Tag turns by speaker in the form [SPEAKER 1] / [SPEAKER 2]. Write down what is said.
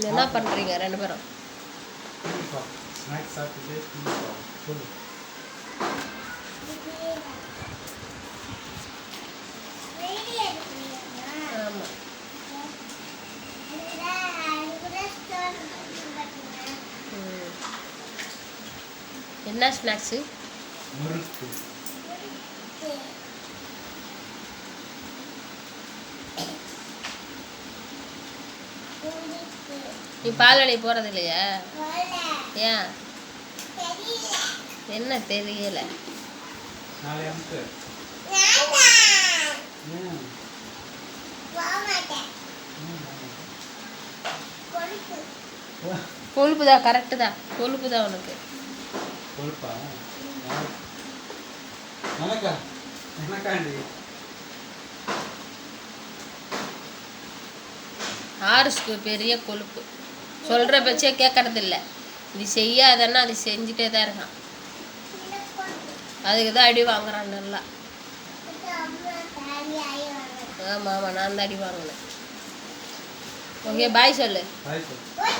[SPEAKER 1] என்ன பண்ணுறீங்க ரெண்டு பேரும்?
[SPEAKER 2] ஸ்நாக்ஸ் சாப்பிட்டு சொல்லு.
[SPEAKER 1] ஆமாம். என்ன ஸ்நாக்ஸு?
[SPEAKER 2] முறுக்கு.
[SPEAKER 1] நீ பால்வாடி போகிறது இல்லையா? ஏன்? என்ன தெரியல?
[SPEAKER 2] நாளை அமுக்கு.
[SPEAKER 1] கொழுப்பு தான், கரெக்டு தான், கொழுப்பு தான் உனக்கு.
[SPEAKER 2] கொழுப்பா? எனக்கா? எனக்காண்டி?
[SPEAKER 1] ஆருஷ்க்கு பெரிய கொழுப்பு. சொல்கிற பட்சே கேட்கறதில்ல. இது செய்யாதன்னா அது செஞ்சுட்டே தான் இருக்கான். அதுக்கு தான் அடி வாங்குறான் நல்லா. ஆமாம் ஆமாம், நான் தான் அடி வாங்கினேன். ஓகே, பாய் சொல்லு.
[SPEAKER 2] பாய் சொல்லு.